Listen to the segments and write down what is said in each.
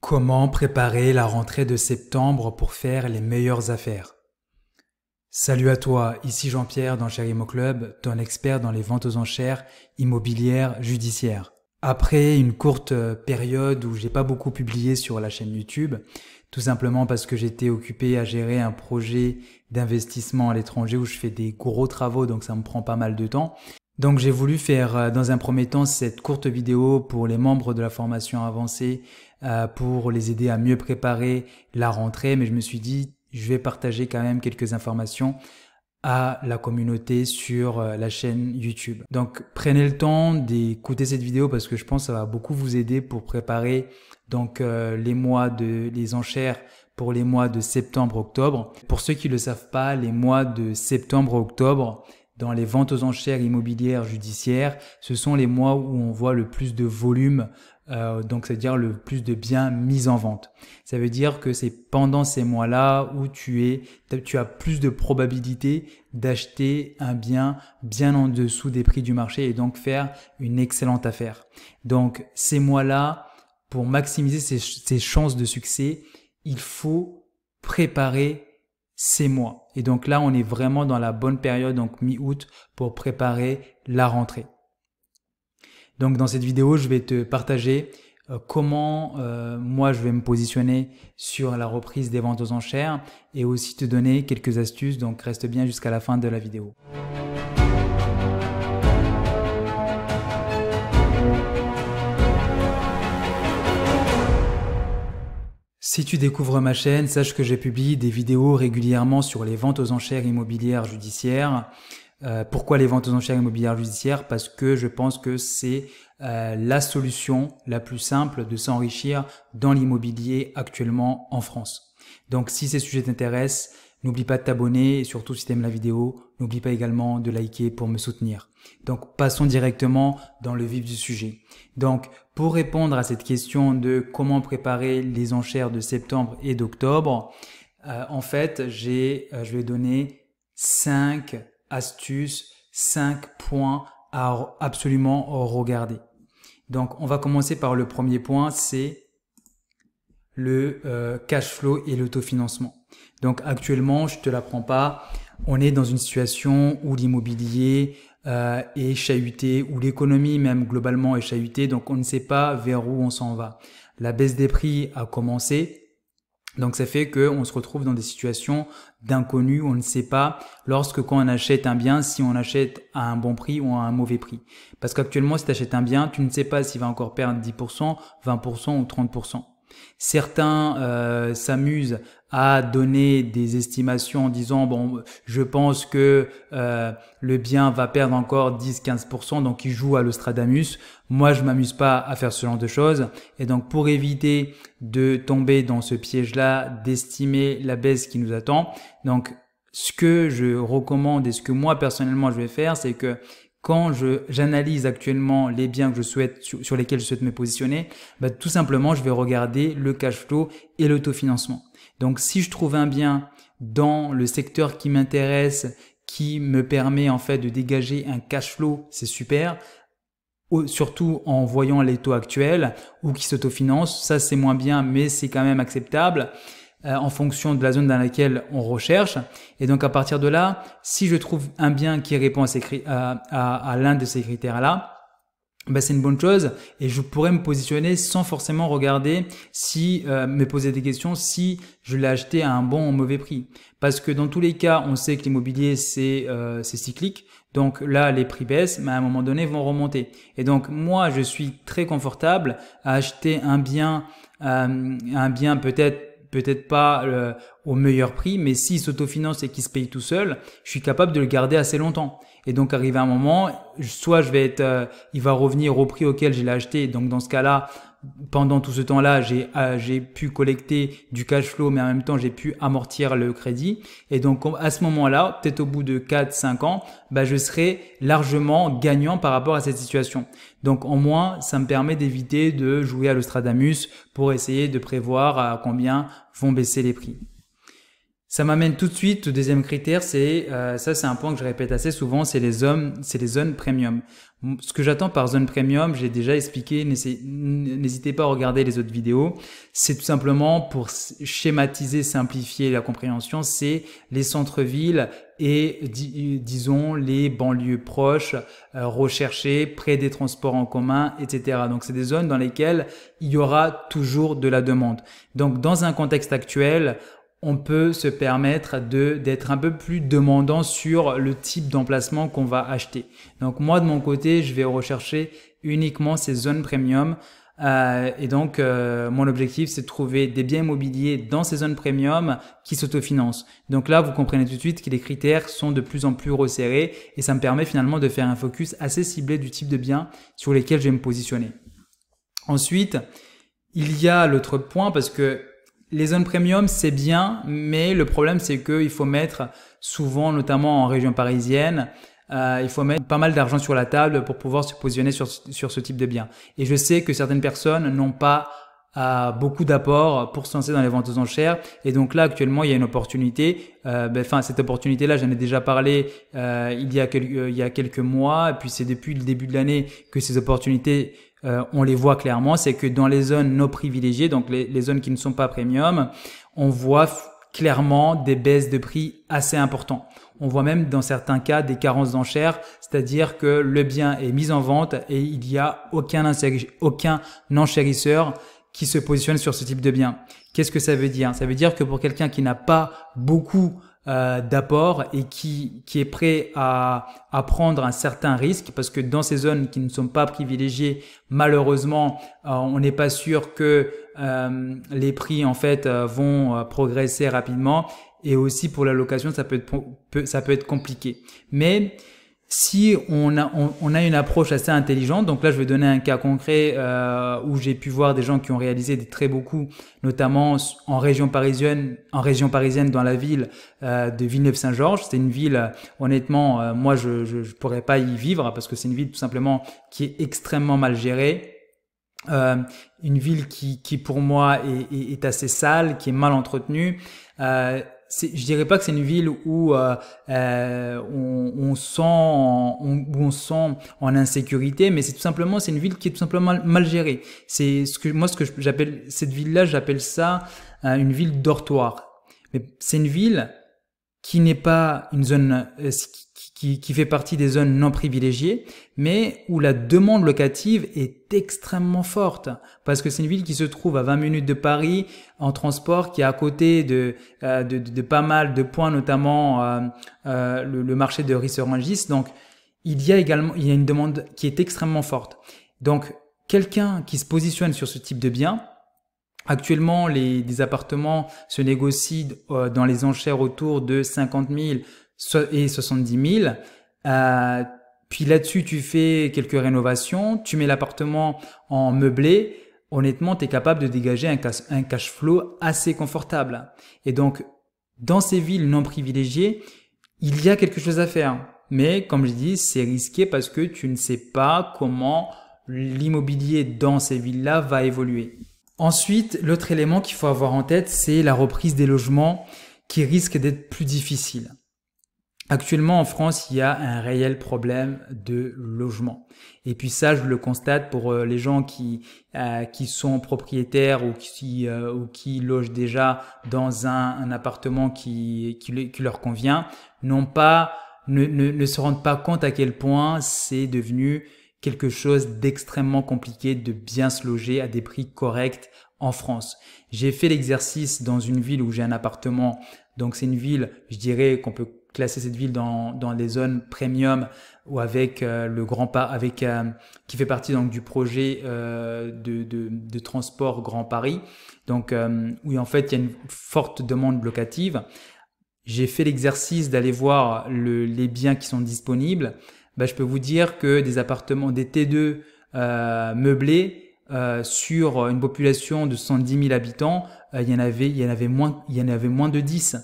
Comment préparer la rentrée de septembre pour faire les meilleures affaires? Salut à toi, ici Jean-Pierre dans Cher Immo Club, ton expert dans les ventes aux enchères immobilières judiciaires. Après une courte période où j'ai pas beaucoup publié sur la chaîne YouTube, tout simplement parce que j'étais occupé à gérer un projet d'investissement à l'étranger où je fais des gros travaux, donc ça me prend pas mal de temps. Donc j'ai voulu faire dans un premier temps cette courte vidéo pour les membres de la formation avancée pour les aider à mieux préparer la rentrée, mais je me suis dit je vais partager quand même quelques informations à la communauté sur la chaîne YouTube. Donc prenez le temps d'écouter cette vidéo parce que je pense que ça va beaucoup vous aider pour préparer donc les enchères pour les mois de septembre-octobre. Pour ceux qui ne le savent pas, les mois de septembre-octobre dans les ventes aux enchères immobilières judiciaires, ce sont les mois où on voit le plus de volume, donc c'est-à-dire le plus de biens mis en vente. Ça veut dire que c'est pendant ces mois-là où tu as plus de probabilité d'acheter un bien bien en dessous des prix du marché et donc faire une excellente affaire. Donc ces mois-là, pour maximiser ses chances de succès, il faut préparer ces mois. Et donc là, on est vraiment dans la bonne période, donc mi-août, pour préparer la rentrée. Donc dans cette vidéo, je vais te partager comment moi je vais me positionner sur la reprise des ventes aux enchères et aussi te donner quelques astuces, donc reste bien jusqu'à la fin de la vidéo. Si tu découvres ma chaîne, sache que je publie des vidéos régulièrement sur les ventes aux enchères immobilières judiciaires. Pourquoi les ventes aux enchères immobilières judiciaires? Parce que je pense que c'est la solution la plus simple de s'enrichir dans l'immobilier actuellement en France. Donc si ces sujets t'intéressent, n'oublie pas de t'abonner et surtout si tu aimes la vidéo, n'oublie pas également de liker pour me soutenir. Donc passons directement dans le vif du sujet. Donc pour répondre à cette question de comment préparer les enchères de septembre et d'octobre, en fait je vais donner 5 astuces, 5 points à absolument regarder. Donc on va commencer par le premier point, c'est le cash flow et l'autofinancement. Donc actuellement, je te l'apprends pas, on est dans une situation où l'immobilier est chahuté, où l'économie même globalement est chahutée, donc on ne sait pas vers où on s'en va. La baisse des prix a commencé, donc ça fait qu'on se retrouve dans des situations d'inconnu, on ne sait pas quand on achète un bien, si on achète à un bon prix ou à un mauvais prix. Parce qu'actuellement, si tu achètes un bien, tu ne sais pas s'il va encore perdre 10%, 20% ou 30%. Certains s'amusent à donner des estimations en disant bon, je pense que le bien va perdre encore 10-15%, donc ils jouent à l'Ostradamus. Moi, je m'amuse pas à faire ce genre de choses et donc pour éviter de tomber dans ce piège-là, d'estimer la baisse qui nous attend, donc ce que je recommande et ce que moi personnellement je vais faire, c'est que quand j'analyse actuellement les biens que je souhaite, sur lesquels je souhaite me positionner, tout simplement, je vais regarder le cash flow et l'autofinancement. Donc, si je trouve un bien dans le secteur qui m'intéresse, qui me permet en fait de dégager un cash flow, c'est super. Surtout en voyant les taux actuels ou qui s'autofinance, ça c'est moins bien, mais c'est quand même acceptable. En fonction de la zone dans laquelle on recherche. Et donc, à partir de là, si je trouve un bien qui répond à l'un de ces critères-là, c'est une bonne chose et je pourrais me positionner sans forcément regarder me poser des questions si je l'ai acheté à un bon ou mauvais prix. Parce que dans tous les cas, on sait que l'immobilier, c'est cyclique. Donc là, les prix baissent, mais à un moment donné, vont remonter. Et donc, moi, je suis très confortable à acheter un bien peut-être pas au meilleur prix, mais s'il s'autofinance et qu'il se paye tout seul, je suis capable de le garder assez longtemps. Et donc, arrivé à un moment, soit il va revenir au prix auquel je l'ai acheté. Donc, dans ce cas-là, pendant tout ce temps-là, j'ai pu collecter du cash flow, mais en même temps, j'ai pu amortir le crédit. Et donc, à ce moment-là, peut-être au bout de 4-5 ans, je serai largement gagnant par rapport à cette situation. Donc, au moins, ça me permet d'éviter de jouer à l'Ostradamus pour essayer de prévoir à combien vont baisser les prix. Ça m'amène tout de suite au deuxième critère, ça c'est un point que je répète assez souvent, c'est les zones premium. Ce que j'attends par zone premium, j'ai déjà expliqué, n'hésitez pas à regarder les autres vidéos. C'est tout simplement pour schématiser, simplifier la compréhension, c'est les centres-villes et disons les banlieues proches, recherchées, près des transports en commun, etc. Donc c'est des zones dans lesquelles il y aura toujours de la demande. Donc dans un contexte actuel, on peut se permettre d'être un peu plus demandant sur le type d'emplacement qu'on va acheter. Donc moi de mon côté, je vais rechercher uniquement ces zones premium. Et donc mon objectif, c'est de trouver des biens immobiliers dans ces zones premium qui s'autofinancent. Donc là, vous comprenez tout de suite que les critères sont de plus en plus resserrés et ça me permet finalement de faire un focus assez ciblé du type de biens sur lesquels je vais me positionner. Ensuite, il y a l'autre point parce que les zones premium, c'est bien, mais le problème, c'est qu'il faut mettre souvent, notamment en région parisienne, il faut mettre pas mal d'argent sur la table pour pouvoir se positionner sur ce type de biens. Et je sais que certaines personnes n'ont pas beaucoup d'apports pour se lancer dans les ventes aux enchères. Et donc là, actuellement, il y a une opportunité. Cette opportunité-là, j'en ai déjà parlé il y a quelques mois. Et puis, c'est depuis le début de l'année que ces opportunités on les voit clairement, c'est que dans les zones non privilégiées, donc les zones qui ne sont pas premium, on voit clairement des baisses de prix assez importantes. On voit même dans certains cas des carences d'enchères, c'est-à-dire que le bien est mis en vente et il n'y a aucun enchérisseur qui se positionne sur ce type de bien. Qu'est-ce que ça veut dire? Ça veut dire que pour quelqu'un qui n'a pas beaucoup d'apport et qui est prêt à prendre un certain risque, parce que dans ces zones qui ne sont pas privilégiées, malheureusement, on n'est pas sûr que les prix en fait vont progresser rapidement, et aussi pour la location ça peut être compliqué. Mais si on a une approche assez intelligente, donc là je vais donner un cas concret où j'ai pu voir des gens qui ont réalisé des très beaux coups, notamment en région parisienne dans la ville de Villeneuve-Saint-Georges. C'est une ville, honnêtement, moi je pourrais pas y vivre parce que c'est une ville tout simplement qui est extrêmement mal gérée. Une ville qui pour moi est assez sale, qui est mal entretenue. Je dirais pas que c'est une ville où on sent en insécurité, mais c'est une ville qui est tout simplement mal gérée. J'appelle cette ville-là, j'appelle ça une ville dortoir. Mais c'est une ville qui n'est pas une zone qui fait partie des zones non privilégiées, mais où la demande locative est extrêmement forte, parce que c'est une ville qui se trouve à 20 minutes de Paris en transport, qui est à côté de pas mal de points, notamment le marché de Ris-Orangis. Donc il y a une demande qui est extrêmement forte. Donc quelqu'un qui se positionne sur ce type de bien, actuellement des appartements se négocient dans les enchères autour de 50 000 et 70 000. Puis là-dessus, tu fais quelques rénovations, tu mets l'appartement en meublé. Honnêtement, tu es capable de dégager un cash flow assez confortable. Et donc, dans ces villes non privilégiées, il y a quelque chose à faire. Mais comme je dis, c'est risqué parce que tu ne sais pas comment l'immobilier dans ces villes-là va évoluer. Ensuite, l'autre élément qu'il faut avoir en tête, c'est la reprise des logements qui risque d'être plus difficile. Actuellement, en France, il y a un réel problème de logement. Et puis ça, je le constate pour les gens qui sont propriétaires ou qui logent déjà dans un appartement qui leur convient, ne se rendent pas compte à quel point c'est devenu quelque chose d'extrêmement compliqué de bien se loger à des prix corrects en France. J'ai fait l'exercice dans une ville où j'ai un appartement. Donc c'est une ville, je dirais qu'on peut classer cette ville dans des zones premium ou avec qui fait partie donc du projet de transport Grand Paris. Donc où en fait il y a une forte demande locative. J'ai fait l'exercice d'aller voir les biens qui sont disponibles. Je peux vous dire que des appartements, des T2 meublés sur une population de 110 000 habitants, il y en avait moins de 10.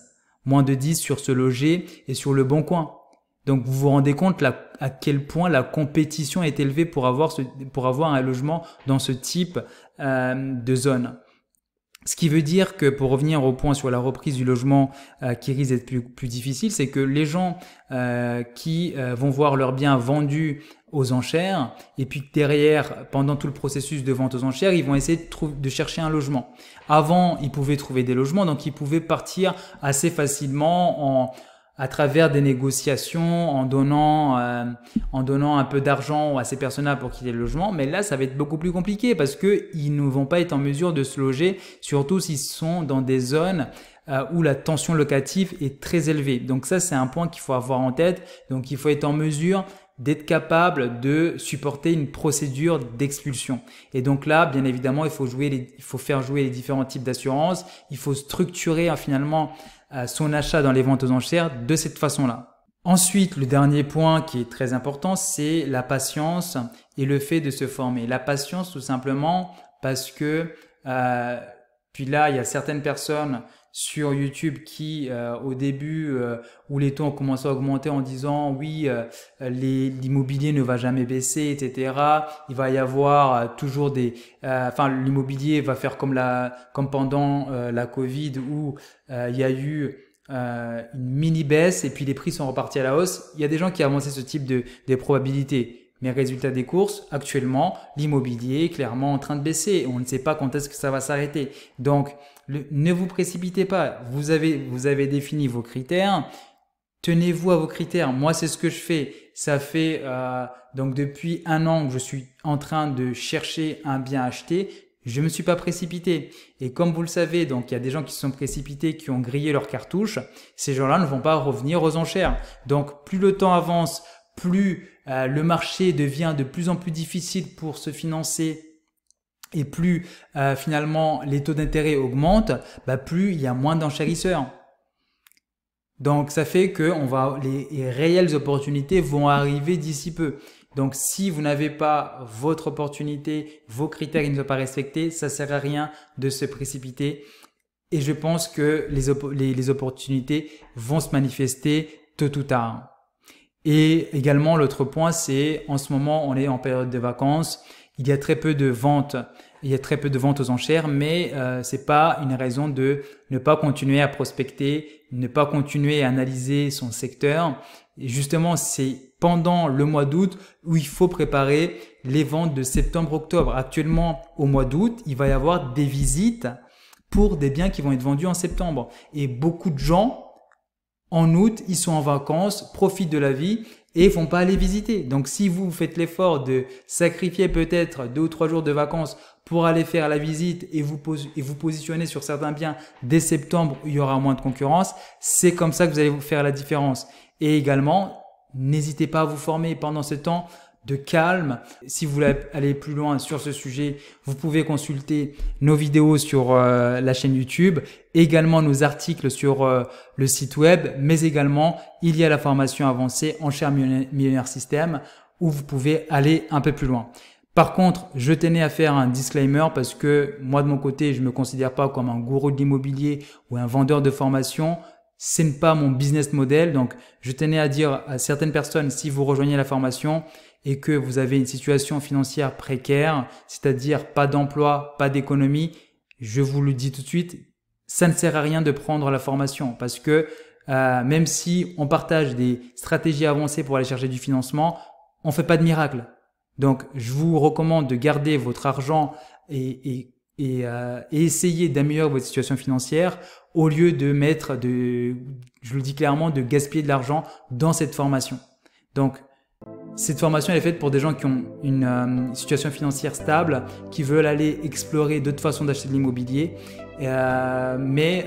Moins de 10 sur ce loger et sur le Bon Coin. Donc vous vous rendez compte à quel point la compétition est élevée pour avoir un logement dans ce type de zone. Ce qui veut dire que, pour revenir au point sur la reprise du logement qui risque d'être plus difficile, c'est que les gens qui vont voir leurs biens vendus aux enchères, et puis derrière, pendant tout le processus de vente aux enchères, ils vont essayer de chercher un logement. Avant, ils pouvaient trouver des logements, donc ils pouvaient partir assez facilement à travers des négociations, en donnant un peu d'argent à ces personnes-là pour qu'ils aient le logement. Mais là, ça va être beaucoup plus compliqué parce que ils ne vont pas être en mesure de se loger, surtout s'ils sont dans des zones où la tension locative est très élevée. Donc ça, c'est un point qu'il faut avoir en tête. Donc il faut être en mesure d'être capable de supporter une procédure d'expulsion. Et donc là, bien évidemment, il faut faire jouer les différents types d'assurances. Il faut structurer finalement son achat dans les ventes aux enchères de cette façon-là. Ensuite, le dernier point qui est très important, c'est la patience et le fait de se former. La patience, tout simplement, parce que puis là, il y a certaines personnes sur YouTube qui, au début, où les taux ont commencé à augmenter en disant oui, l'immobilier ne va jamais baisser, etc. Il va y avoir toujours l'immobilier va faire comme pendant la Covid où il y a eu une mini baisse et puis les prix sont repartis à la hausse. Il y a des gens qui avancent ce type de probabilités. Mais résultat des courses, actuellement, l'immobilier est clairement en train de baisser. On ne sait pas quand est-ce que ça va s'arrêter. Donc, ne vous précipitez pas. Vous avez défini vos critères. Tenez-vous à vos critères. Moi, c'est ce que je fais. Ça fait donc depuis 1 an que je suis en train de chercher un bien à acheter. Je me suis pas précipité. Et comme vous le savez, donc il y a des gens qui se sont précipités, qui ont grillé leurs cartouches. Ces gens-là ne vont pas revenir aux enchères. Donc, plus le temps avance, plus le marché devient de plus en plus difficile pour se financer et plus finalement les taux d'intérêt augmentent, plus il y a moins d'enchérisseurs. Donc ça fait que les réelles opportunités vont arriver d'ici peu. Donc si vous n'avez pas votre opportunité, vos critères ne sont pas respectés, ça sert à rien de se précipiter. Et je pense que les opportunités vont se manifester tôt ou tard. Et également, l'autre point, c'est en ce moment, on est en période de vacances. Il y a très peu de ventes. Il y a très peu de ventes aux enchères, mais c'est pas une raison de ne pas continuer à prospecter, ne pas continuer à analyser son secteur. Et justement, c'est pendant le mois d'août où il faut préparer les ventes de septembre-octobre. Actuellement, au mois d'août, il va y avoir des visites pour des biens qui vont être vendus en septembre. Et beaucoup de gens, en août, ils sont en vacances, profitent de la vie et vont pas aller visiter. Donc, si vous faites l'effort de sacrifier peut-être 2 ou 3 jours de vacances pour aller faire la visite et vous positionner sur certains biens dès septembre où il y aura moins de concurrence, c'est comme ça que vous allez vous faire la différence. Et également, n'hésitez pas à vous former pendant ce temps de calme. Si vous voulez aller plus loin sur ce sujet, vous pouvez consulter nos vidéos sur la chaîne YouTube, également nos articles sur le site web, mais également il y a la formation avancée Enchères Millionnaire System où vous pouvez aller un peu plus loin. Par contre, je tenais à faire un disclaimer parce que moi de mon côté, je me considère pas comme un gourou de l'immobilier ou un vendeur de formation. Ce n'est pas mon business model. Donc, je tenais à dire à certaines personnes, si vous rejoignez la formation et que vous avez une situation financière précaire, c'est-à-dire pas d'emploi, pas d'économie, je vous le dis tout de suite, ça ne sert à rien de prendre la formation parce que même si on partage des stratégies avancées pour aller chercher du financement, on fait pas de miracle. Donc, je vous recommande de garder votre argent et essayer d'améliorer votre situation financière au lieu de je le dis clairement, de gaspiller de l'argent dans cette formation. Donc, cette formation elle est faite pour des gens qui ont une situation financière stable, qui veulent aller explorer d'autres façons d'acheter de l'immobilier, mais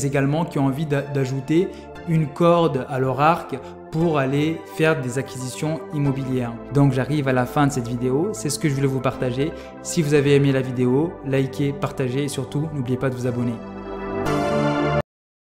également qui ont envie d'ajouter une corde à leur arc pour aller faire des acquisitions immobilières. Donc j'arrive à la fin de cette vidéo, c'est ce que je voulais vous partager. Si vous avez aimé la vidéo, likez, partagez et surtout n'oubliez pas de vous abonner.